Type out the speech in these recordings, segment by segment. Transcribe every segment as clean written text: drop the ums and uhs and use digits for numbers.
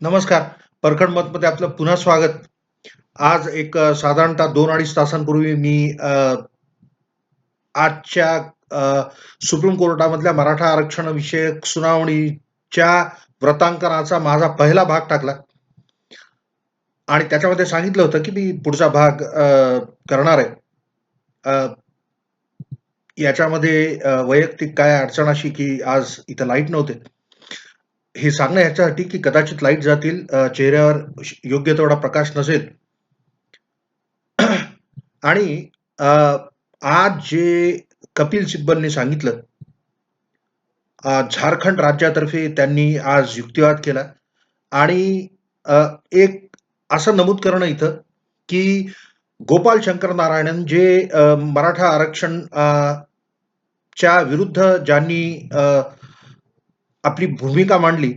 नमस्कार. परखड मतमध्ये आपलं पुन्हा स्वागत. आज एक साधारणतः 2-2.5 तासांपूर्वी मी आजच्या सुप्रीम कोर्टामधल्या मराठा आरक्षण विषयक सुनावणीच्या व्रतांकनाचा माझा पहिला भाग टाकला आणि त्याच्यामध्ये सांगितलं होतं, की मी पुढचा भाग करणार आहे. याच्यामध्ये वैयक्तिक काय अडचण अशी, की आज इथं लाईट नव्हते. हे सांगणं ह्याच्यासाठी, की कदाचित लाईट जातील, चेहऱ्यावर योग्य तेवढा प्रकाश नसेल. आणि आज जे कपिल सिब्बलने सांगितलं, झारखंड राज्यातर्फे त्यांनी आज युक्तिवाद केला आणि एक असं नमूद करणं इथं, की गोपाल शंकर नारायणन जे मराठा आरक्षण च्या विरुद्ध ज्यांनी आपली भूमिका मांडली,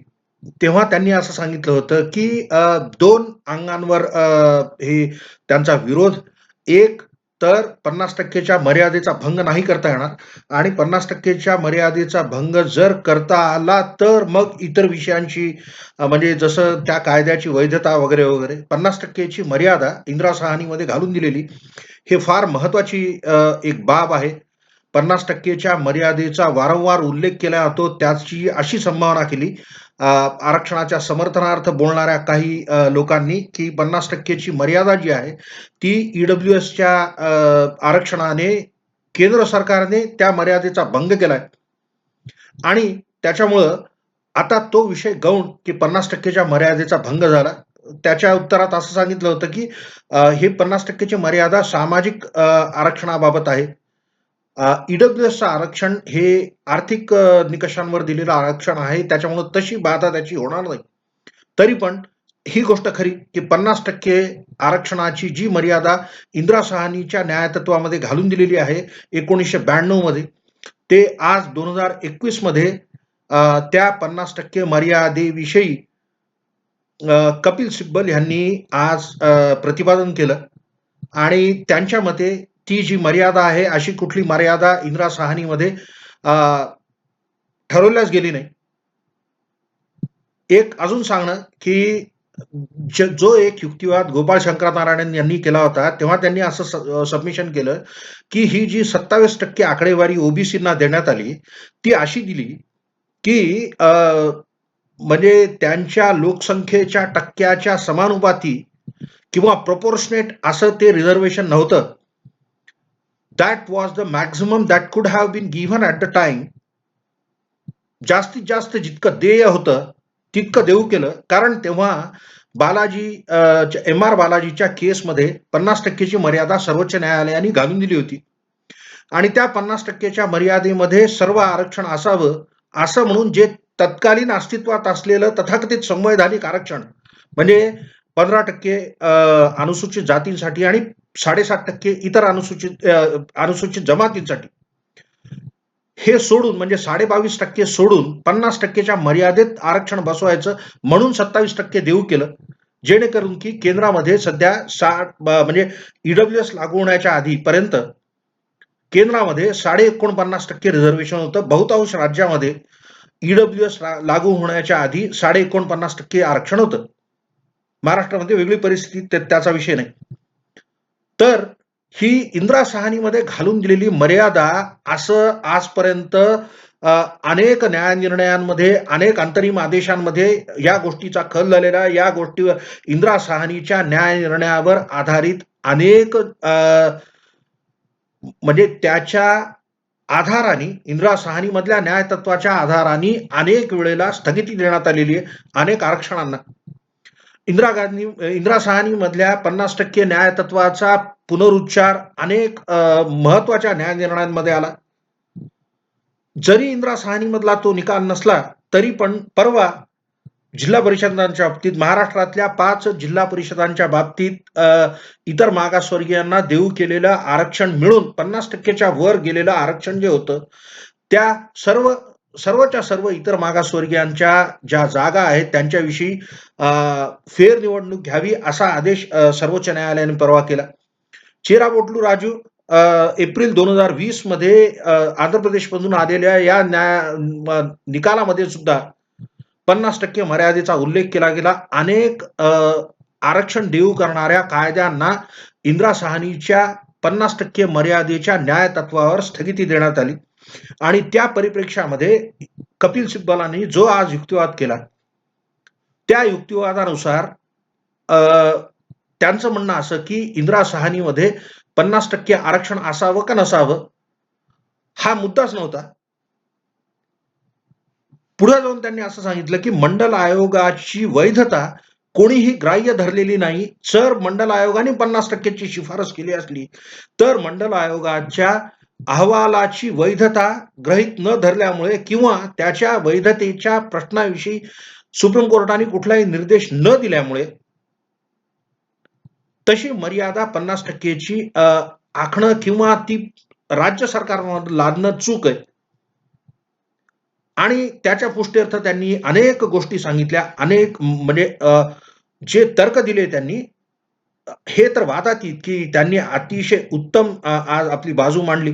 तेव्हा त्यांनी असं सांगितलं होतं, की 2 अंगांवर हे त्यांचा विरोध. एक तर 50% च्या मर्यादेचा भंग नाही करता येणार आणि 50% च्या मर्यादेचा भंग जर करता आला, तर मग इतर विषयांची म्हणजे जसं त्या कायद्याची वैधता वगैरे, वगैरे. 50% ची मर्यादा इंदिरा सहानीमध्ये घालून दिलेली. हे फार महत्वाची एक बाब आहे. 50% च्या मर्यादेचा वारंवार उल्लेख केला जातो. त्याची अशी संभावना केली आरक्षणाच्या समर्थनार्थ बोलणाऱ्या काही लोकांनी, की 50% ची मर्यादा जी आहे, ती ईडब्ल्यूएसच्या आरक्षणाने केंद्र सरकारने त्या मर्यादेचा भंग केलाय आणि त्याच्यामुळं आता तो विषय गौण, की 50% च्या मर्यादेचा भंग झाला. त्याच्या उत्तरात असं सांगितलं होतं, की हे 50% ची मर्यादा सामाजिक आरक्षणाबाबत आहे. ईडब्ल्यूएसचं आरक्षण हे आर्थिक निकषांवर दिलेलं आरक्षण आहे. त्याच्यामुळं तशी बाधा त्याची होणार नाही. तरी पण ही गोष्ट खरी, की 50% आरक्षणाची जी मर्यादा इंदिरा सहानीच्या न्यायतत्वामध्ये घालून दिलेली आहे 1992 मध्ये, ते आज 2021 मध्ये त्या 50% मर्यादेविषयी कपिल सिब्बल यांनी आज प्रतिपादन केलं आणि त्यांच्या मते ती जी मर्यादा आहे, अशी कुठली मर्यादा इंदिरा सहानीमध्ये अ, ठरवल्याच गेली नाही. एक अजून सांगणं, की जो एक युक्तिवाद गोपाळ शंकरनारायण यांनी केला होता, तेव्हा त्यांनी असं सबमिशन केलं, की ही जी 27% आकडेवारी ओबीसींना देण्यात आली, ती अशी दिली, की म्हणजे त्यांच्या लोकसंख्येच्या टक्क्याच्या समानुपाती किंवा प्रोपोर्शनेट असं ते रिझर्वेशन नव्हतं. That was the maximum that could have been given at the time. जास्तीत जास्त जितकं देय होतं, तितकं देऊ केलं. कारण तेव्हा बालाजी एम आर बालाजीच्या केसमध्ये 50% ची मर्यादा सर्वोच्च न्यायालयाने घालून दिली होती आणि त्या 50% च्या मर्यादेमध्ये सर्व आरक्षण असावं, असं म्हणून जे तत्कालीन अस्तित्वात असलेलं तथाकथित संवैधानिक आरक्षण म्हणजे 15% अनुसूचित जातींसाठी आणि 7.5% इतर अनुसूचित जमातींसाठी, हे सोडून म्हणजे 22.5% सोडून 50% च्या मर्यादेत आरक्षण बसवायचं म्हणून 27% देऊ केलं. जेणेकरून की केंद्रामध्ये सध्या 60 म्हणजे ईडब्ल्यूएस लागू होण्याच्या आधीपर्यंत केंद्रामध्ये 49.5% रिझर्वेशन होतं. बहुतांश राज्यामध्ये ईडब्ल्यूएस लागू होण्याच्या आधी 49.5% आरक्षण होतं. महाराष्ट्रामध्ये वेगळी परिस्थिती, त्याचा विषय नाही. तर ही इंदिरा सहानीमध्ये घालून दिलेली मर्यादा असं आजपर्यंत अनेक न्यायनिर्णयांमध्ये, अनेक अंतरिम आदेशांमध्ये या गोष्टीचा खल झालेला, या गोष्टीवर इंदिरा सहानीच्या न्यायनिर्णयावर आधारित अनेक म्हणजे त्याच्या आधाराने इंदिरा सहानीमधल्या न्यायतत्वाच्या आधाराने अनेक वेळेला स्थगिती देण्यात आलेली आहे अनेक आरक्षणांना. इंदिरा सहानीमधल्या 50% न्यायतत्वाचा पुनरुच्चार अनेक महत्वाच्या न्यायनिर्णयांमध्ये आला. जरी इंदिरा सहानीमधला तो निकाल नसला, तरी पण परवा जिल्हा परिषदांच्या बाबतीत महाराष्ट्रातल्या 5 जिल्हा परिषदांच्या बाबतीत इतर मागासवर्गीयांना देऊ केलेलं आरक्षण मिळून 50% च्या वर गेलेलं आरक्षण जे होतं, त्या सर्वच्या सर्व इतर मागासवर्गीयांच्या ज्या जागा आहेत त्यांच्याविषयी फेरनिवडणूक घ्यावी असा आदेश सर्वोच्च न्यायालयाने परवा केला. चेराबोटलू राजू एप्रिल 2020 मध्ये आंध्र प्रदेशमधून आलेल्या या निकालामध्ये सुद्धा 50% मर्यादेचा उल्लेख केला गेला. अनेक आरक्षण देऊ करणाऱ्या कायद्यांना इंदिरा साहनीच्या 50% मर्यादेच्या न्याय तत्वावर स्थगिती देण्यात आली आणि त्या परिप्रेक्ष्यामध्ये कपिल सिब्बलांनी जो आज युक्तिवाद केला, त्या युक्तिवादानुसार त्यांचं म्हणणं असं की इंदिरा साहनीमध्ये 50% आरक्षण असावं का नसावं हा मुद्दाच नव्हता. पुढे जाऊन त्यांनी असं सांगितलं की मंडल आयोगाची वैधता कोणीही ग्राह्य धरलेली नाही. जर मंडल आयोगाने 50% ची शिफारस केली असली तर मंडल आयोगाच्या अहवालाची वैधता गृहीत न धरल्यामुळे किंवा त्याच्या वैधतेच्या प्रश्नाविषयी सुप्रीम कोर्टाने कुठलाही निर्देश न दिल्यामुळे तशी मर्यादा 50% ची आखणं किंवा ती राज्य सरकारवर लादणं चूक आहे. आणि त्याच्या पुष्त्यर्थ त्यांनी अनेक गोष्टी सांगितल्या. अनेक म्हणजे जे तर्क दिले त्यांनी हे तर वादातीत की त्यांनी अतिशय उत्तम आज आपली बाजू मांडली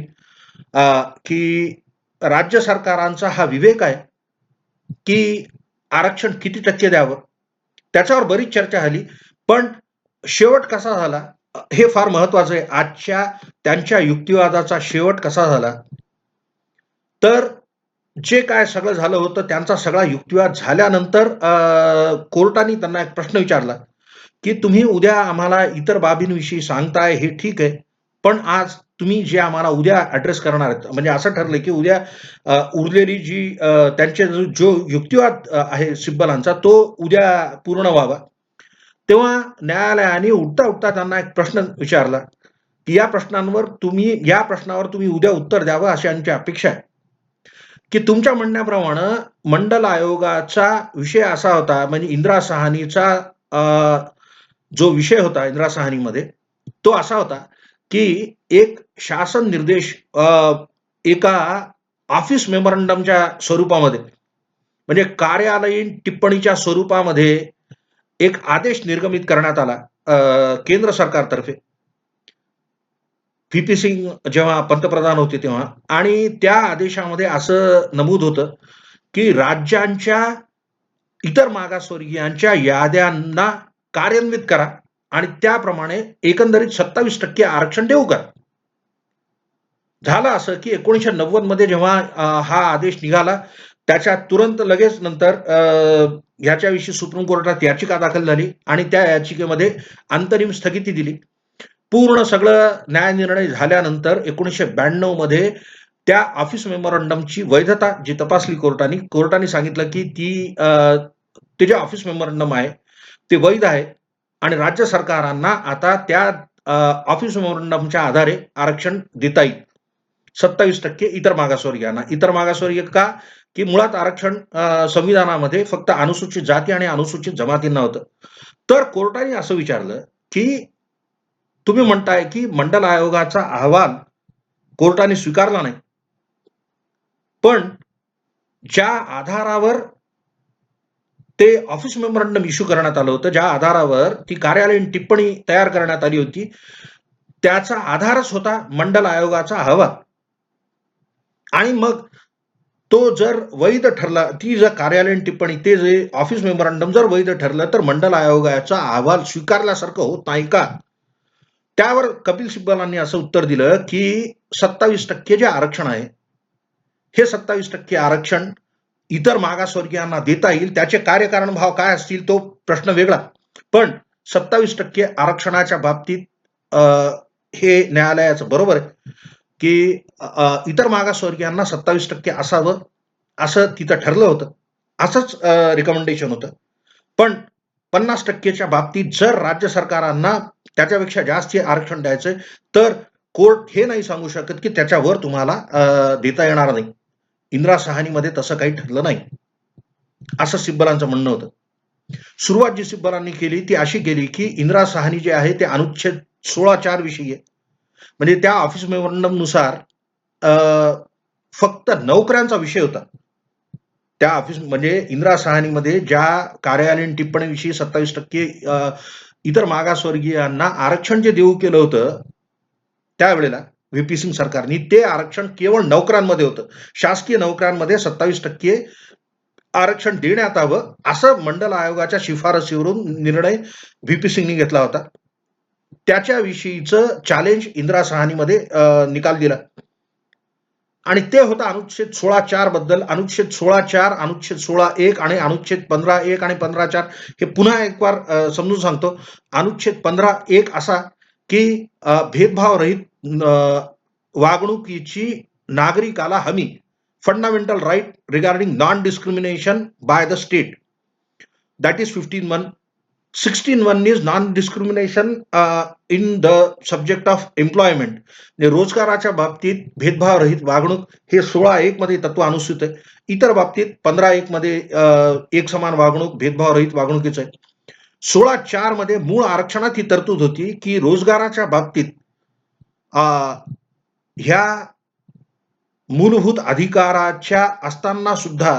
की राज्य सरकारांचा हा विवेक आहे की आरक्षण किती टक्के द्यावं. त्याच्यावर बरीच चर्चा झाली. पण शेवट कसा झाला हे फार महत्वाचं आहे. आजच्या त्यांच्या युक्तिवादाचा शेवट कसा झाला तर जे काय सगळं झालं होतं त्यांचा सगळा युक्तिवाद झाल्यानंतर कोर्टाने त्यांना एक प्रश्न विचारला की तुम्ही उद्या आम्हाला इतर बाबींविषयी सांगताय हे ठीक आहे, पण आज तुम्ही जे आम्हाला उद्या ऍड्रेस करणार आहेत म्हणजे असं ठरलं की उद्या उरलेली जी त्यांचे जो युक्तिवाद आहे सिब्बलांचा तो उद्या पूर्ण व्हावा. तेव्हा न्यायालयाने उठता उठता त्यांना एक प्रश्न विचारला की या प्रश्नावर तुम्ही उद्या उत्तर द्यावं अशी आमची अपेक्षा आहे. की तुमच्या म्हणण्याप्रमाणे मंडल आयोगाचा विषय असा होता म्हणजे इंदिरा साहनीचा जो विषय होता इंदिरा साहनीमध्ये तो असा होता की एक शासन निर्देश एका ऑफिस मेमोरंडमच्या स्वरूपामध्ये म्हणजे कार्यालयीन टिप्पणीच्या स्वरूपामध्ये एक आदेश निर्गमित करण्यात आला केंद्र सरकारतर्फे. व्ही पी सिंग जेव्हा पंतप्रधान होते तेव्हा आणि त्या आदेशामध्ये असं नमूद होतं की राज्यांच्या इतर मागासवर्गीयांच्या याद्यांना कार्यान्वित करा आणि त्याप्रमाणे एकंदरीत 27% आरक्षण देऊ करा. झालं असं की 1990 मध्ये जेव्हा हा आदेश निघाला त्याच्या तुरंत लगेच नंतर ह्याच्याविषयी सुप्रीम कोर्टात याचिका दाखल झाली आणि त्या याचिकेमध्ये अंतरिम स्थगिती दिली. पूर्ण सगळं न्यायनिर्णय झाल्यानंतर 1992 मध्ये त्या ऑफिस मेमोरंडमची वैधता जी तपासली कोर्टाने सांगितलं की ते जे ऑफिस मेमोरंडम आहे ते वैध आहे आणि राज्य सरकारांना आता त्या ऑफिस मेमोरंडमच्या आधारे आरक्षण देता येईल 27% इतर मागासवर्गीयांना. इतर मागासवर्गीय का की मुळात आरक्षण संविधानामध्ये फक्त अनुसूचित जाती आणि अनुसूचित जमातींना होतं. तर कोर्टाने असं विचारलं की तुम्ही म्हणताय की मंडल आयोगाचा अहवाल कोर्टाने स्वीकारला नाही, पण ज्या आधारावर ते ऑफिस मेमोरंडम इश्यू करण्यात आलं होतं, ज्या आधारावर ती कार्यालयीन टिप्पणी तयार करण्यात आली होती, त्याचा आधारच होता मंडल आयोगाचा अहवाल. आणि मग तो जर वैध ठरला, ती जर कार्यालयीन टिप्पणी ते जे ऑफिस मेमोरंडम जर वैध ठरलं तर मंडल आयोगाचा अहवाल स्वीकारल्यासारखं होत नाही का? त्यावर कपिल सिब्बलांनी असं उत्तर दिलं की 27% जे आरक्षण आहे हे 27% आरक्षण इतर मागासवर्गीयांना देता येईल. त्याचे कार्यकारण भाव काय असतील तो प्रश्न वेगळा, पण 27% आरक्षणाच्या बाबतीत हे न्यायालयाचं बरोबर आहे की इतर मागासवर्गीयांना 27% असावं असं तिथं ठरलं होतं. असंच रिकमेंडेशन होतं. पण 50%च्या बाबतीत जर राज्य सरकारांना त्याच्यापेक्षा जास्त आरक्षण द्यायचंय तर कोर्ट हे नाही सांगू शकत की त्याच्यावर तुम्हाला देता येणार नाही. इंदिरा साहनीमध्ये तसं काही ठरलं नाही असं सिब्बलांचं म्हणणं होतं. सुरुवात जी सिब्बलांनी केली ती अशी केली की इंदिरा साहनी जे आहे ते अनुच्छेद 16(4) विषयी आहे. म्हणजे त्या ऑफिस मेमोरंडम नुसार फक्त नोकऱ्यांचा विषय होता. त्या ऑफिस म्हणजे इंदिरा साहनीमध्ये ज्या कार्यालयीन टिप्पणीविषयी 27% इतर मागासवर्गीयांना आरक्षण जे देऊ केलं होतं त्यावेळेला व्ही पी सिंग सरकारने ते आरक्षण केवळ नोकऱ्यांमध्ये होतं. शासकीय नोकऱ्यांमध्ये 27% आरक्षण देण्यात यावं, असं मंडल आयोगाच्या शिफारसीवरून निर्णय व्ही.पी. सिंगनी घेतला होता. त्याच्याविषयीचं चॅलेंज इंदिरा साहनीमध्ये निकाल दिला. आणि ते होतं अनुच्छेद 16(4) बद्दल. अनुच्छेद 16(4), अनुच्छेद 16(1) आणि अनुच्छेद 15(1) आणि 15(4) हे पुन्हा एक बार समजून सांगतो. अनुच्छेद 15(1) असा की भेदभावरहित वागणुकीची नागरिकाला हमी, fundamental right regarding non discrimination by the state, that is 15(1). 16(1) is non discrimination in the subject of employment, म्हणजे रोजगाराच्या बाबतीत भेदभावरहित वागणूक हे 16(1) मध्ये तत्व अनुसूचित आहे. इतर बाबतीत 15(1) मध्ये एक समान वागणूक, भेदभावरहित वागणुकीचं आहे. 16(4) मध्ये मूळ आरक्षणात ही तरतूद होती की रोजगाराच्या बाबतीत ह्या मूलभूत अधिकाराच्या असताना सुद्धा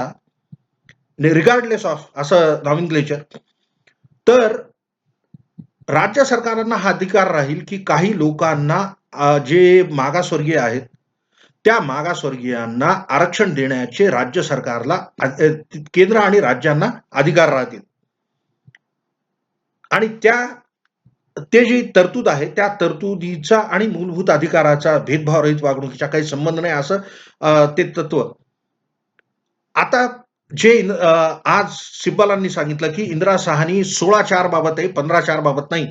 रिगार्डलेस ऑफ असं नॉमेनक्लेचर, तर राज्य सरकारांना हा अधिकार राहील की काही लोकांना जे मागासवर्गीय आहेत त्या मागासवर्गीयांना आरक्षण देण्याचे राज्य सरकारला केंद्र आणि राज्यांना अधिकार राहतील. आणि ते जी तरतूद आहे त्या तरतुदीचा आणि मूलभूत अधिकाराचा भेदभावरहित वागणुकीचा काही संबंध नाही, असं ते तत्व. आता जे आज सिब्बलांनी सांगितलं की इंदिरा साहनी 16(4) बाबत आहे, 15(4) बाबत नाही.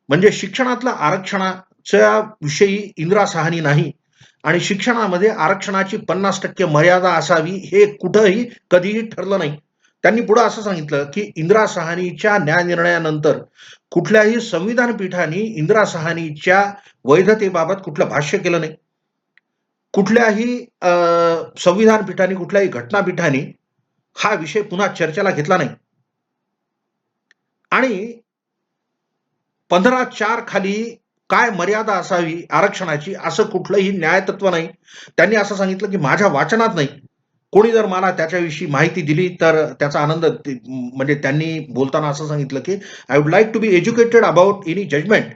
म्हणजे शिक्षणातलं आरक्षणाच्या विषयी इंदिरा साहनी नाही आणि शिक्षणामध्ये आरक्षणाची 50% मर्यादा असावी हे कुठंही कधीही ठरलं नाही. त्यांनी पुढे असं सांगितलं की इंदिरा साहनीच्या न्यायनिर्णयानंतर कुठल्याही संविधान पीठाने इंदिरा साहनीच्या वैधतेबाबत कुठलं भाष्य केलं नाही. कुठल्याही संविधान पीठाने, कुठल्याही घटनापीठाने हा विषय पुन्हा चर्चेला घेतला नाही. आणि 15(4) खाली काय मर्यादा असावी आरक्षणाची असं कुठलंही न्यायतत्व नाही. त्यांनी असं सांगितलं की माझ्या वाचनात नाही. कोणी जर मला त्याच्याविषयी माहिती दिली तर त्याचा आनंद, म्हणजे त्यांनी बोलताना असं सांगितलं की I would like to be educated about any judgement,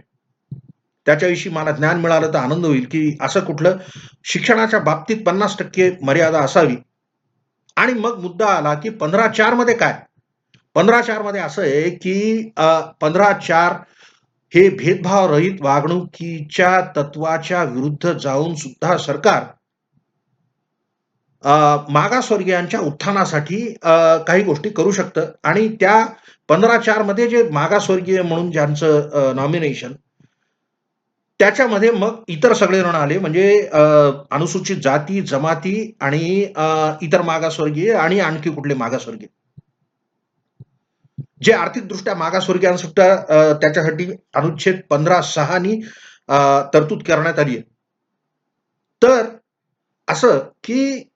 त्याच्याविषयी मला ज्ञान मिळालं तर आनंद होईल की असं कुठलं शिक्षणाच्या बाबतीत 50% मर्यादा असावी. आणि मग मुद्दा आला की 15(4) मध्ये काय? 15(4) मध्ये असं आहे की 15(4) हे भेदभावरहित वागणुकीच्या तत्वाच्या विरुद्ध जाऊन सुद्धा सरकार मागासवर्गीयांच्या उत्थानासाठी काही गोष्टी करू शकतं. आणि त्या 15(4) मध्ये जे मागासवर्गीय म्हणून ज्यांचं नॉमिनेशन, त्याच्यामध्ये मग इतर सगळेजण आले, म्हणजे अनुसूचित जाती, जमाती आणि इतर मागासवर्गीय आणि आणखी कुठले मागासवर्गीय जे आर्थिकदृष्ट्या मागासवर्गीयांसुद्धा त्याच्यासाठी अनुच्छेद 15(6) नी तरतूद करण्यात आली आहे. तर असं की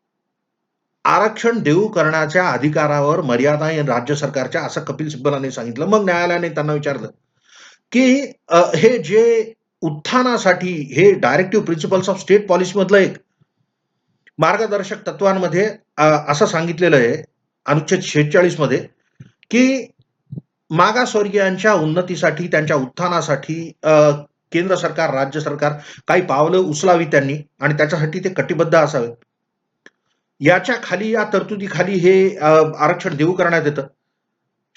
आरक्षण देऊ करण्याच्या अधिकारावर मर्यादा आहे राज्य सरकारच्या, असं कपिल सिब्बलांनी सांगितलं. मग न्यायालयाने त्यांना विचारलं की हे जे उत्थानासाठी हे directive principles of state policy मधलं एक मार्गदर्शक तत्वांमध्ये असं सांगितलेलं आहे अनुच्छेद 46 मध्ये की मागासवर्गीयांच्या उन्नतीसाठी, त्यांच्या उत्थानासाठी केंद्र सरकार, राज्य सरकार काही पावलं उचलावी त्यांनी आणि त्याच्यासाठी ते कटिबद्ध असावेत. याच्या खाली, या तरतुदीखाली हे आरक्षण देऊ करण्यात येतं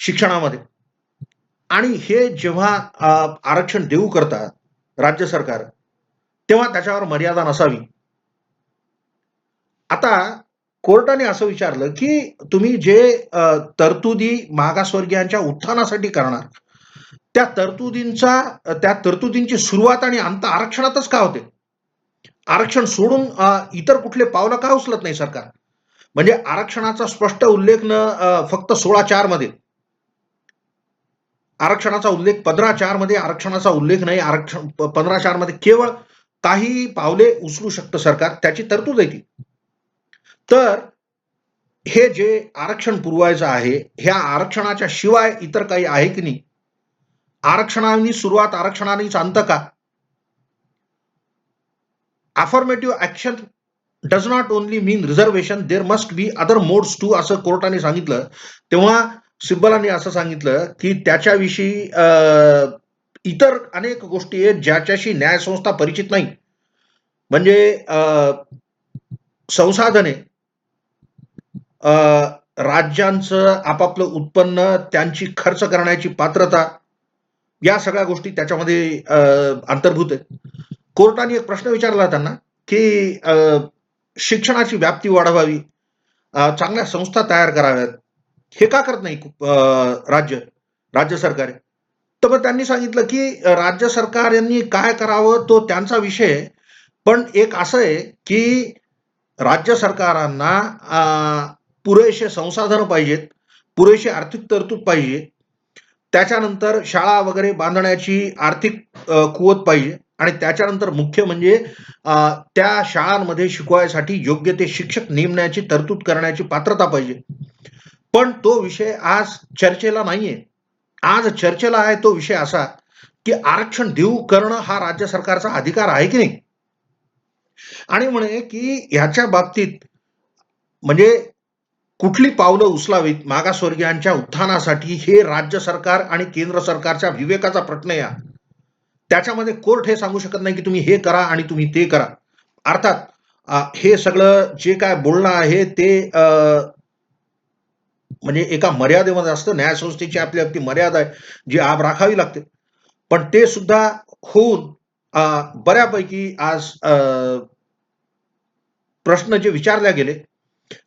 शिक्षणामध्ये. आणि हे जेव्हा आरक्षण देऊ करतात राज्य सरकार, तेव्हा त्याच्यावर मर्यादा नसावी. आता कोर्टाने असं विचारलं की तुम्ही जे तरतुदी मागासवर्गीयांच्या उत्थानासाठी करणार, त्या तरतुदींची सुरुवात आणि अंत आरक्षणातच का होते? आरक्षण सोडून इतर कुठले पावलं का उचलत नाही सरकार? म्हणजे आरक्षणाचा स्पष्ट उल्लेख फक्त 16(4) मध्ये, आरक्षणाचा उल्लेख 15(4) मध्ये आरक्षणाचा उल्लेख नाही. आरक्षण 15(4) मध्ये केवळ काही पावले उचलू शकतं सरकार, त्याची तरतूद आहे ती. तर हे जे आरक्षण पुरवायचं आहे, ह्या आरक्षणाच्या शिवाय इतर काही आहे की नाही? आरक्षणाने सुरुवात, आरक्षणानेच अंत का? Affirmative action does not only mean reservation, there must be other modes too, असं कोर्टाने सांगितलं. तेव्हा सिब्बलांनी असं सांगितलं की त्याच्याविषयी इतर अनेक गोष्टी आहेत ज्याच्याशी न्यायसंस्था परिचित नाही. म्हणजे संसाधने, राज्यांचं आपापलं उत्पन्न, त्यांची खर्च करण्याची पात्रता, या सगळ्या गोष्टी त्याच्यामध्ये अंतर्भूत आहेत. कोर्टाने एक प्रश्न विचारला त्यांना, की शिक्षणाची व्याप्ती वाढवावी, चांगल्या संस्था तयार कराव्यात. हे का करत नाही राज्य सरकारे? तर मग त्यांनी सांगितलं, की राज्य सरकार यांनी काय करावं तो त्यांचा विषय आहे. पण एक असं आहे, की राज्य सरकारांना पुरेसे संसाधनं पाहिजेत, पुरेशी आर्थिक तरतूद पाहिजे. त्याच्यानंतर शाळा वगैरे बांधण्याची आर्थिक कुवत पाहिजे आणि त्याच्यानंतर मुख्य म्हणजे त्या शाळांमध्ये शिकवायसाठी योग्य ते शिक्षक नेमण्याची तरतूद करण्याची पात्रता पाहिजे. पण तो विषय आज चर्चेला नाहीये. आज चर्चेला आहे तो विषय असा, की आरक्षण देऊ करणं हा राज्य सरकारचा अधिकार आहे की नाही? आणि म्हणे की ह्याच्या बाबतीत म्हणजे कुठली पावलं उचलावीत मागासवर्गीयांच्या उत्थानासाठी हे राज्य सरकार आणि केंद्र सरकारच्या विवेकाचा प्रश्न आहे हा. त्याच्यामध्ये कोर्ट हे सांगू शकत नाही की तुम्ही हे करा आणि तुम्ही ते करा. अर्थात हे सगळं जे काय बोलणं आहे ते म्हणजे एका मर्यादेमध्ये असतं. न्यायसंस्थेची आपली मर्यादा आहे, जी आब राखावी लागते. पण ते सुद्धा होऊन बऱ्यापैकी आज प्रश्न जे विचारले गेले,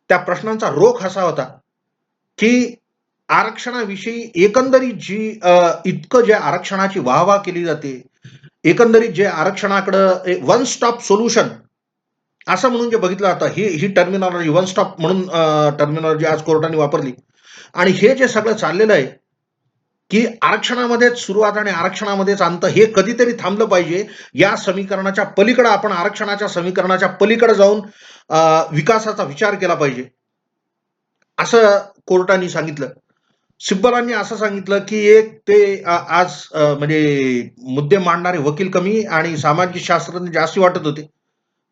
त्या प्रश्नांचा रोख असा होता, की आरक्षणाविषयी एकंदरीत जी इतकं जे आरक्षणाची वाह-वाह केली जाते, एकंदरीत जे आरक्षणाकडं वन स्टॉप सोल्युशन असं म्हणून जे बघितलं जातं, ही टर्मिनॉलॉजी वन स्टॉप म्हणून टर्मिनॉलॉजी आज कोर्टाने वापरली आणि हे जे सगळं चाललेलं आहे, की आरक्षणामध्येच सुरुवात आणि आरक्षणामध्येच अंत हे कधीतरी थांबलं पाहिजे. या समीकरणाच्या पलीकडे आपण आरक्षणाच्या समीकरणाच्या पलीकडे जाऊन विकासाचा विचार केला पाहिजे. असं कोर्टाने सांगितलं. सिब्बलांनी असं सांगितलं, की एक ते आज म्हणजे मुद्दे मांडणारे वकील कमी आणि सामाजिक शास्त्रज्ञ जास्ती वाटत होते.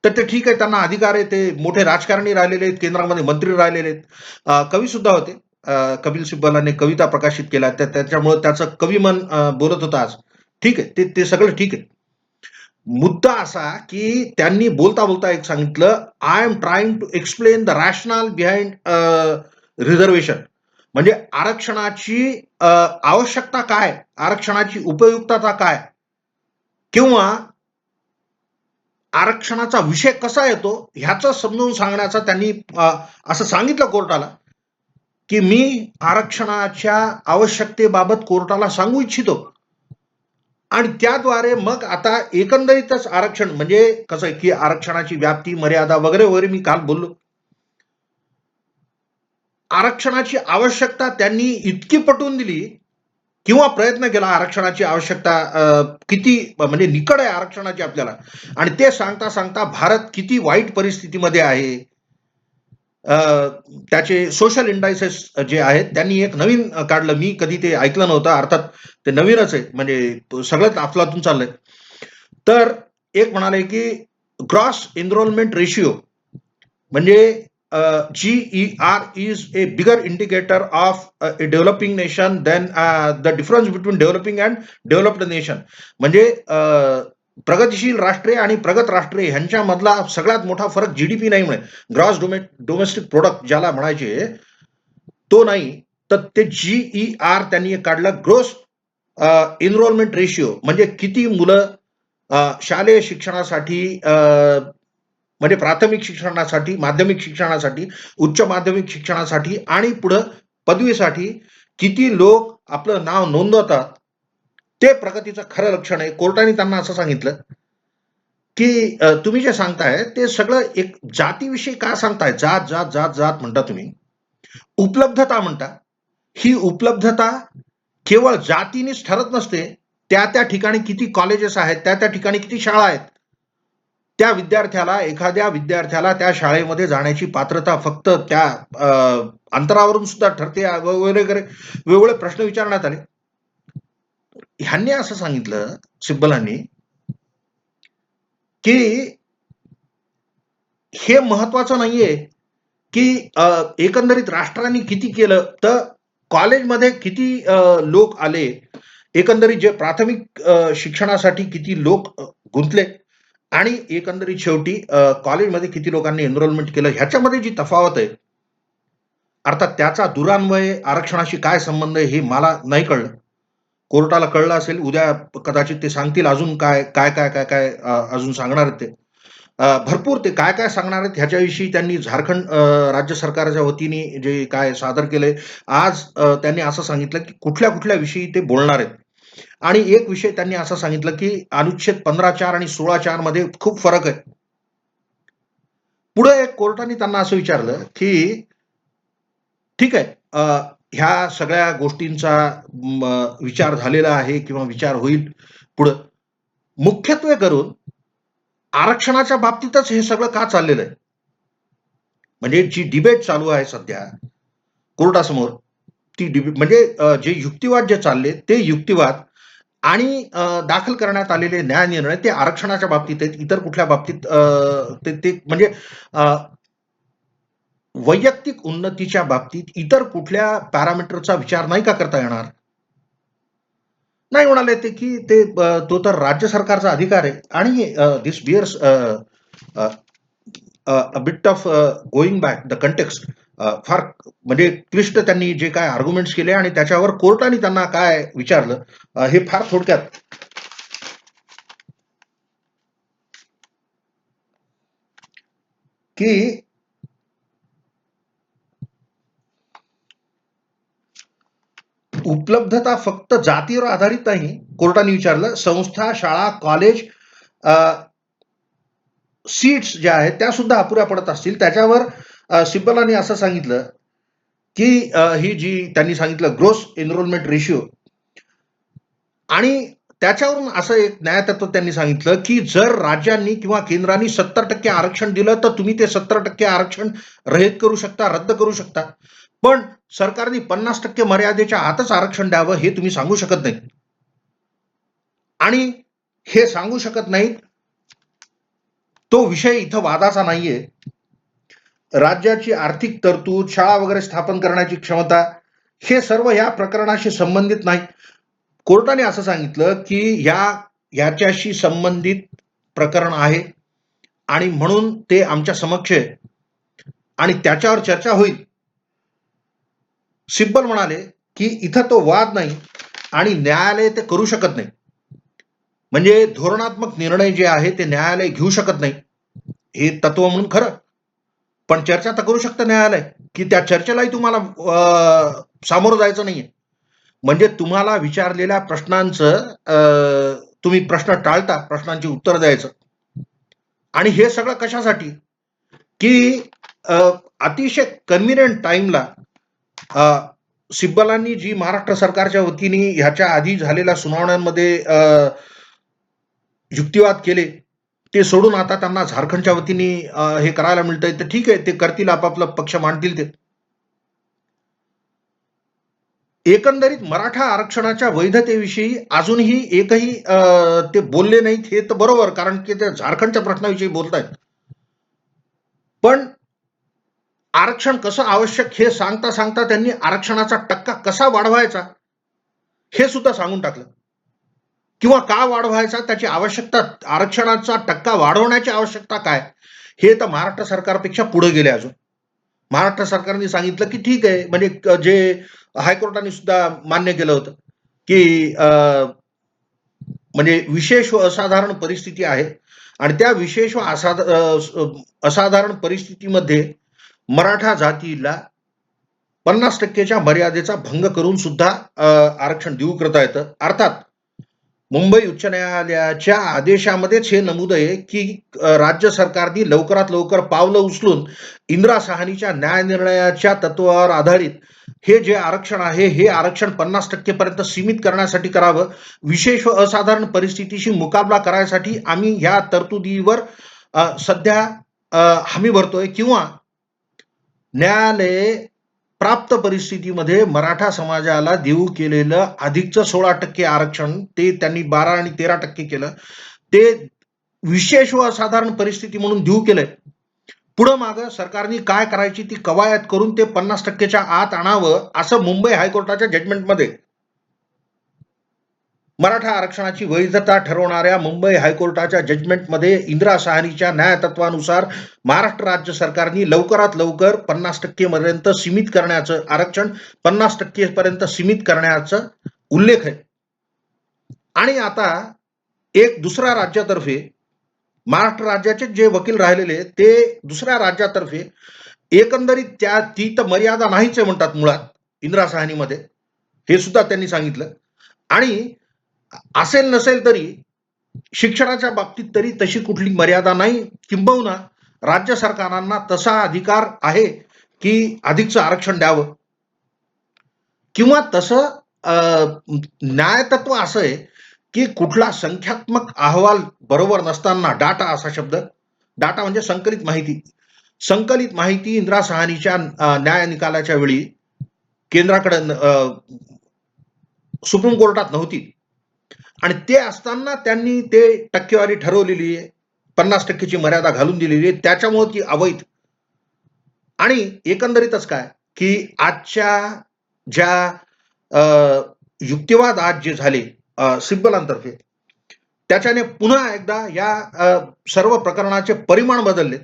तर ते ठीक आहे, त्यांना अधिकार आहे. ते मोठे राजकारणी राहिलेले आहेत, केंद्रामध्ये मंत्री राहिलेले आहेत. कवी सुद्धा होते. कपिल सिब्बलांनी कविता प्रकाशित केल्या. त्याच्यामुळे त्याचं कविमन बोलत होतं आज. ठीक आहे, ते ते सगळं ठीक आहे. मुद्दा असा, की त्यांनी बोलता-बोलता एक सांगितलं, "I am trying to explain the rational behind reservation." म्हणजे आरक्षणाची आवश्यकता काय? आरक्षणाची उपयुक्तता काय? किंवा आरक्षणाचा विषय कसा येतो? ह्याचं समजावून सांगण्याचा त्यांनी असं सांगितलं कोर्टाला, की मी आरक्षणाच्या आवश्यकतेबाबत कोर्टाला सांगू इच्छितो. आणि त्याद्वारे मग आता एकंदरीतच आरक्षण म्हणजे कसं आहे, की आरक्षणाची व्याप्ती, मर्यादा वगैरे, वगैरे मी काल बोललो. आरक्षणाची आवश्यकता त्यांनी इतकी पटवून दिली किंवा प्रयत्न केला आरक्षणाची आवश्यकता किती म्हणजे निकड आहे आरक्षणाची आपल्याला आणि ते सांगता सांगता भारत किती वाईट परिस्थितीमध्ये आहे. त्याचे सोशल इंडायसेस जे आहेत त्यांनी एक नवीन काढलं. मी कधी ते ऐकलं नव्हतं. अर्थात ते नवीनच आहे. म्हणजे सगळंच अफलातून चाललंय. तर एक म्हणाले, की ग्रॉस एनरोलमेंट रेशिओ म्हणजे GER is a bigger indicator of a developing nation than the difference between developing and developed nation. म्हणजे प्रगतिशील राष्ट्रे आणि प्रगत राष्ट्रे ह्यांच्यामधला सगळ्यात मोठा फरक जीडीपी नाही म्हणे. ग्रॉस डोमेस्टिक प्रोडक्ट ज्याला म्हणायचे तो नाही. तर ते GER त्यांनी एक काढलं ग्रोस एनरोलमेंट रेशिओ म्हणजे किती मुलं शालेय शिक्षणासाठी म्हणजे प्राथमिक शिक्षणासाठी, माध्यमिक शिक्षणासाठी, उच्च माध्यमिक शिक्षणासाठी आणि पुढं पदवीसाठी किती लोक आपलं नाव नोंदवतात, ते प्रगतीचं खरं लक्षण आहे. कोर्टाने त्यांना असं सांगितलं, की तुम्ही जे सांगताय ते सगळं एक जातीविषयी का सांगताय? जात, जात, जात, जात म्हणता तुम्ही. उपलब्धता म्हणता. ही उपलब्धता केवळ जातीनेच ठरत नसते. त्या ठिकाणी किती कॉलेजेस आहेत, त्या ठिकाणी किती शाळा आहेत. एखाद्या विद्यार्थ्याला त्या शाळेमध्ये जाण्याची पात्रता फक्त त्या अंतरावरून सुद्धा ठरते वगैरे वेगवेगळे प्रश्न विचारण्यात आले. ह्यांनी असं सांगितलं सिब्बलांनी, की हे महत्वाचं नाहीये, की एकंदरीत राष्ट्रांनी किती केलं, तर कॉलेजमध्ये किती लोक आले, एकंदरीत जे प्राथमिक शिक्षणासाठी किती लोक गुंतले आणि एकंदरीत शेवटी कॉलेजमध्ये किती लोकांनी एनरोलमेंट केलं ह्याच्यामध्ये जी तफावत आहे अर्थात त्याचा दुरान्वये आरक्षणाशी काय संबंध आहे हे मला नाही कळलं. कोर्टाला कळलं असेल, उद्या कदाचित ते सांगतील अजून काय अजून सांगणार आहेत ते. भरपूर ते काय सांगणार आहेत ह्याच्याविषयी त्यांनी झारखंड राज्य सरकारच्या वतीने जे काय सादर केलंय. आज त्यांनी असं सांगितलं, की कुठल्या-कुठल्या विषयी ते बोलणार आहेत. आणि एक विषय त्यांनी असं सांगितलं, की अनुच्छेद 15(4) आणि 16(4) मध्ये खूप फरक आहे. पुढे कोर्टाने त्यांना असं विचारलं, की ठीक आहे, ह्या सगळ्या गोष्टींचा विचार झालेला आहे किंवा विचार होईल पुढं. मुख्यत्वे करून आरक्षणाच्या बाबतीतच हे सगळं का चाललेलं आहे? म्हणजे जी डिबेट चालू आहे सध्या कोर्टासमोर, ती डिबेट म्हणजे जे युक्तिवाद जे चालले, ते युक्तिवाद आणि दाखल करण्यात आलेले न्याय निर्णय ते आरक्षणाच्या बाबतीत आहेत. इतर कुठल्या बाबतीत ते ते म्हणजे अ, वैयक्तिक उन्नतीच्या बाबतीत इतर कुठल्या पॅरामीटरचा विचार नाही का करता येणार? नाही म्हणाले ते, की तो तर राज्य सरकारचा अधिकार आहे आणि this bears a bit of going back the context, फार म्हणजे क्लिष्ट त्यांनी जे काय आर्ग्युमेंट्स केले आणि त्याच्यावर कोर्टाने त्यांना काय विचारलं, हे फार थोडक्यात, की उपलब्धता फक्त जातीवर आधारित नाही. कोर्टाने विचारलं, संस्था, शाळा, कॉलेज, सीट्स ज्या आहेत त्या सुद्धा अपुऱ्या पडत असतील. त्याच्यावर सिब्बलांनी असं सांगितलं, की ही जी त्यांनी सांगितलं ग्रोस एनरोलमेंट रेशिओ, आणि त्याच्यावरून असं एक न्यायतत्व त्यांनी सांगितलं, की जर राज्यांनी किंवा केंद्रांनी 70% आरक्षण दिलं, तर तुम्ही ते 70% आरक्षण रहित करू शकता, रद्द करू शकता. पण सरकारने 50% मर्यादेच्या आतच आरक्षण द्यावं हे तुम्ही सांगू शकत नाही. आणि हे सांगू शकत नाहीत, तो विषय इथं वादाचा नाहीये. राज्याची आर्थिक तरतूद, शाळा वगैरे स्थापन करण्याची क्षमता, हे सर्व या प्रकरणाशी संबंधित नाही. कोर्टाने असं सांगितलं, की याच्याशी संबंधित प्रकरण आहे आणि म्हणून ते आमच्या समक्ष आहे आणि त्याच्यावर चर्चा होईल. सिब्बल म्हणाले, की इथं तो वाद नाही आणि न्यायालय ते करू शकत नाही. म्हणजे धोरणात्मक निर्णय जे आहे ते न्यायालय घेऊ शकत नाही. हे तत्व म्हणून खरं. पण चर्चा तर करू शकतं न्यायालय, की त्या चर्चेलाही तुम्हाला सामोरं जायचं नाहीये. म्हणजे तुम्हाला विचारलेल्या प्रश्नांचं तुम्ही प्रश्न टाळता, प्रश्नांची उत्तर द्यायचं. आणि हे सगळं कशासाठी? की अ, अतिशय कन्व्हिनियंट टाईमला सिब्बलांनी जी महाराष्ट्र सरकारच्या वतीने ह्याच्या आधी झालेल्या सुनावण्यांमध्ये युक्तिवाद केले, ते सोडून आता त्यांना झारखंडच्या वतीने हे करायला मिळतंय, तर ठीक आहे, ते करतील, आपापला पक्ष मांडतील ते. एकंदरीत मराठा आरक्षणाच्या वैधतेविषयी अजूनही एकही ते बोलले नाहीत, हे तर बरोबर, कारण की ते झारखंडच्या प्रश्नाविषयी बोलतायत. पण आरक्षण कसं आवश्यक हे सांगता त्यांनी आरक्षणाचा टक्का कसा वाढवायचा हे सुद्धा सांगून टाकलं. किंवा का वाढवायचा, त्याची आवश्यकता, आरक्षणाचा टक्का वाढवण्याची आवश्यकता काय, हे तर महाराष्ट्र सरकारपेक्षा पुढे गेले अजून. महाराष्ट्र सरकारने सांगितलं, की ठीक आहे, म्हणजे जे हायकोर्टाने सुद्धा मान्य केलं होतं, की म्हणजे विशेष व असाधारण परिस्थिती आहे आणि त्या विशेष व असाधारण परिस्थितीमध्ये मराठा जातीला 50% मर्यादेचा भंग करून सुद्धा आरक्षण देऊ करता येतं. अर्थात मुंबई उच्च न्यायालयाच्या आदेशामध्येच हे नमूद आहे, की राज्य सरकारने लवकरात लवकर पावलं उचलून इंदिरा साहनीच्या न्याय निर्णयाच्या तत्वावर आधारित हे जे आरक्षण आहे, हे आरक्षण 50% पर्यंत सीमित करण्यासाठी करावं. विशेष व असाधारण परिस्थितीशी मुकाबला करायसाठी आम्ही ह्या तरतुदीवर सध्या हमी भरतोय किंवा न्यायालय प्राप्त परिस्थितीमध्ये मराठा समाजाला देऊ केलेलं अधिकचं 16% आरक्षण, ते त्यांनी 12 आणि 13% केलं. ते विशेष व असाधारण परिस्थिती म्हणून देऊ केलंय. पुढं मागं सरकारने काय करायची ती कवायत करून ते 50%च्या आत आणावं, असं मुंबई हायकोर्टाच्या जजमेंटमध्ये. मराठा आरक्षणाची वैधता ठरवणाऱ्या मुंबई हायकोर्टाच्या जजमेंटमध्ये इंदिरा साहनीच्या न्यायतत्वानुसार महाराष्ट्र राज्य सरकारने लवकरात लवकर 50% पर्यंत सीमित करण्याचं आरक्षण 50% पर्यंत सीमित करण्याचं उल्लेख आहे. आणि आता एक दुसऱ्या राज्यातर्फे महाराष्ट्र राज्याचे जे वकील राहिलेले ते दुसऱ्या राज्यातर्फे एकंदरीत ती तर मर्यादा नाहीच आहे म्हणतात मुळात इंदिरा साहनीमध्ये, हे सुद्धा त्यांनी सांगितलं. आणि असेल नसेल तरी शिक्षणाच्या बाबतीत तरी तशी कुठली मर्यादा नाही, किंबहुना राज्य सरकारांना तसा अधिकार आहे की अधिकचं आरक्षण द्यावं, किंवा तसं न्यायतत्व असं आहे की कुठला संख्यात्मक अहवाल बरोबर नसताना डाटा, असा शब्द, डाटा म्हणजे संकलित माहिती इंदिरा साहनीच्या न्याय निकालाच्या वेळी केंद्राकडे सुप्रीम कोर्टात नव्हती. आणि ते असताना त्यांनी ते टक्केवारी ठरवलेली आहे, 50%ची मर्यादा घालून दिलेली आहे, त्याच्यामुळे ती अवैध. आणि एकंदरीतच काय की आजच्या ज्या युक्तिवाद आज जे झाले सिब्बलांतर्फे, त्याच्याने पुन्हा एकदा या सर्व प्रकरणाचे परिमाण बदललेत.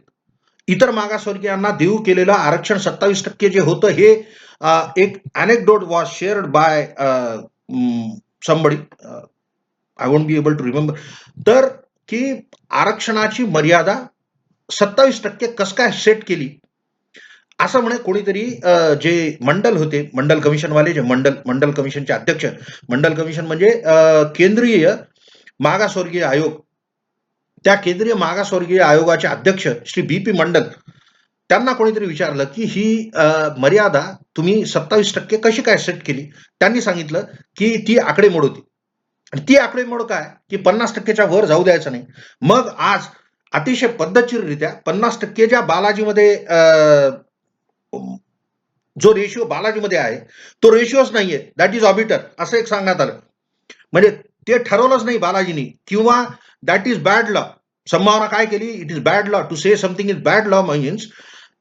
इतर मागासवर्गीयांना देऊ केलेलं आरक्षण 27% जे होतं हे एक anecdote was shared by somebody, I won't be able to remember, तर की आरक्षणाची मर्यादा 27% कसं काय सेट केली, असं म्हणे कोणीतरी. जे मंडल होते, मंडल कमिशनवाले, जे मंडल कमिशनचे अध्यक्ष, मंडल कमिशन म्हणजे केंद्रीय मागासवर्गीय आयोग, त्या केंद्रीय मागासवर्गीय आयोगाचे अध्यक्ष श्री BP मंडल, त्यांना कोणीतरी विचारलं की ही मर्यादा तुम्ही 27% कशी काय सेट केली. त्यांनी सांगितलं की ती आकडेमोड होती, आणि ती आकडेमोड काय की 50%च्या वर जाऊ द्यायचं नाही. मग आज अतिशय पद्धतशीररित्या 50% ज्या बालाजीमध्ये जो रेशिओ बालाजीमध्ये आहे तो रेशिओच नाहीये, दॅट इज ऑबिटर, असं एक सांगण्यात आलं. म्हणजे ते ठरवलंच नाही बालाजीनी, किंवा दॅट इज बॅड लॉ. संभावना काय केली, it is bad law. To say something is bad law means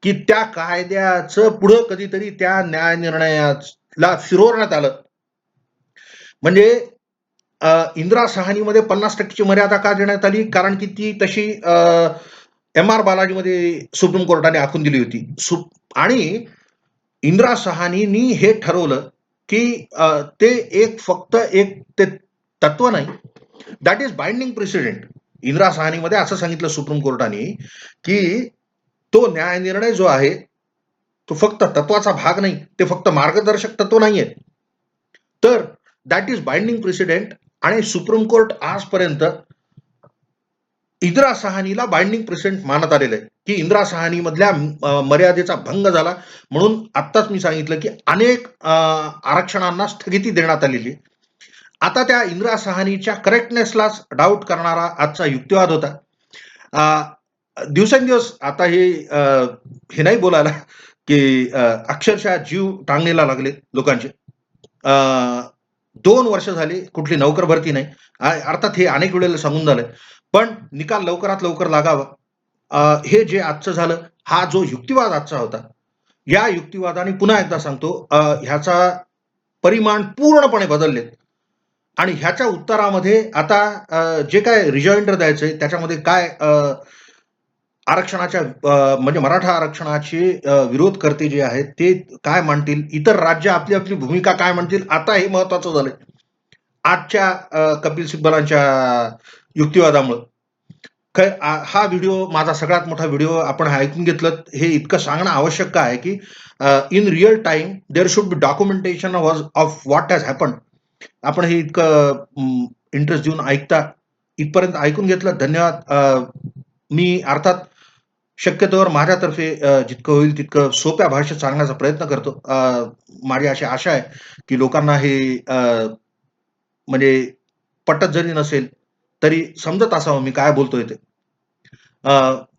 की त्या कायद्याचं पुढं कधीतरी त्या न्याय निर्णयाला फिरवण्यात आलं. म्हणजे इंदिरा साहनीमध्ये 50%ची मर्यादा का देण्यात आली, कारण की ती तशी MR बालाजीमध्ये सुप्रीम कोर्टाने आखून दिली होती. आणि इंदिरा साहनीनी हे ठरवलं की ते फक्त एक ते तत्व नाही, that is binding precedent. Indira साहनीमध्ये असं सांगितलं सुप्रीम कोर्टाने की तो न्याय निर्णय जो आहे तो फक्त तत्वाचा भाग नाही, ते फक्त मार्गदर्शक तत्व नाहीये, तर दॅट इज बाइंडिंग प्रेसिडेंट. आणि सुप्रीम कोर्ट आजपर्यंत इंदिरा साहनीला बाइंडिंग प्रेसिडेंट मानत आलेलं आहे की इंदिरा साहनी मधल्या मर्यादेचा भंग झाला, म्हणून आत्ताच मी सांगितलं की अनेक आरक्षणांना स्थगिती देण्यात आलेली. आता त्या इंदिरा साहनीच्या करेक्टनेसलाच डाऊट करणारा आजचा युक्तिवाद होता. दिवसेंदिवस आता हे नाही बोलायला की अक्षरशः जीव टांगणीला लागले लोकांचे. 2 वर्ष झाली कुठली नोकर भरती नाही. अर्थात हे अनेक वेळेला सांगून झालंय, पण निकाल लवकरात लवकर लागावा. हे जे आजचं झालं, हा जो युक्तिवाद आजचा होता, या युक्तिवादाने पुन्हा एकदा सांगतो ह्याचा परिमाण पूर्णपणे बदललेत. आणि ह्याच्या उत्तरामध्ये आता जे काय रिजॉइंडर द्यायचंय त्याच्यामध्ये काय आरक्षणाच्या म्हणजे मराठा आरक्षणाचे विरोधकर्ते जे आहेत ते काय मांडतील, इतर राज्य आपली आपली भूमिका काय मांडतील, आता हे महत्वाचं झालंय आजच्या कपिल सिब्बलांच्या युक्तिवादामुळे. हा व्हिडिओ माझा सगळ्यात मोठा व्हिडिओ आपण ऐकून घेतलं. हे इतकं सांगणं आवश्यक आहे की in real time there should be documentation of what has happened. आपण हे इतकं इंटरेस्ट देऊन ऐकता, इथपर्यंत ऐकून घेतलं, धन्यवाद. मी अर्थात शक्यतोवर माझ्यातर्फे जितकं होईल तितकं सोप्या भाषेत सांगण्याचा प्रयत्न करतो. माझी अशी आशा आहे की लोकांना हे म्हणजे पटत जरी नसेल तरी समजत असावं मी काय बोलतोय ते.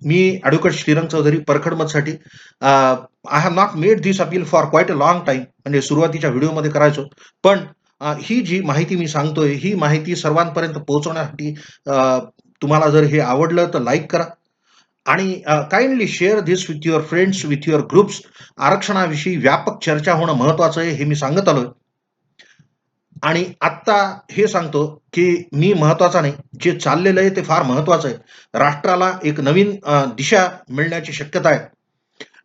मी ॲडव्होकेट श्रीरंग चौधरी, परखड मतसाठी. I have not made this appeal for quite a long time, म्हणजे सुरुवातीच्या व्हिडिओमध्ये करायचो, पण ही जी माहिती मी सांगतोय ही माहिती सर्वांपर्यंत पोहोचवण्यासाठी तुम्हाला जर हे आवडलं तर लाईक करा, आणि kindly share this with your friends, with your groups. आरक्षणाविषयी व्यापक चर्चा होणं महत्वाचं आहे, हे मी सांगत आलोय. आणि आत्ता हे सांगतो, की मी महत्त्वाचा नाही. जे चाललेलं आहे ते फार महत्त्वाचं आहे. राष्ट्राला एक नवीन दिशा मिळण्याची शक्यता आहे.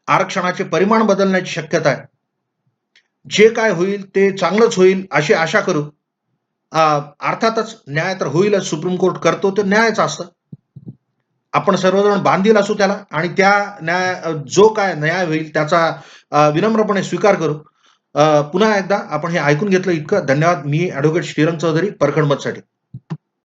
आरक्षणाचे परिमाण बदलण्याची शक्यता आहे. जे काय होईल ते चांगलंच होईल अशी आशा करू. अ, अर्थातच न्याय तर होईलच. सुप्रीम कोर्ट करतो ते न्यायच असतं. आपण सर्वजण बांधील असू त्याला आणि त्या जो काय न्याय होईल त्याचा विनम्रपणे स्वीकार करू. पुन्हा एकदा आपण हे ऐकून घेतलं इतकं धन्यवाद. मी ॲडव्होकेट श्रीरंग चौधरी, परखड मतसाठी.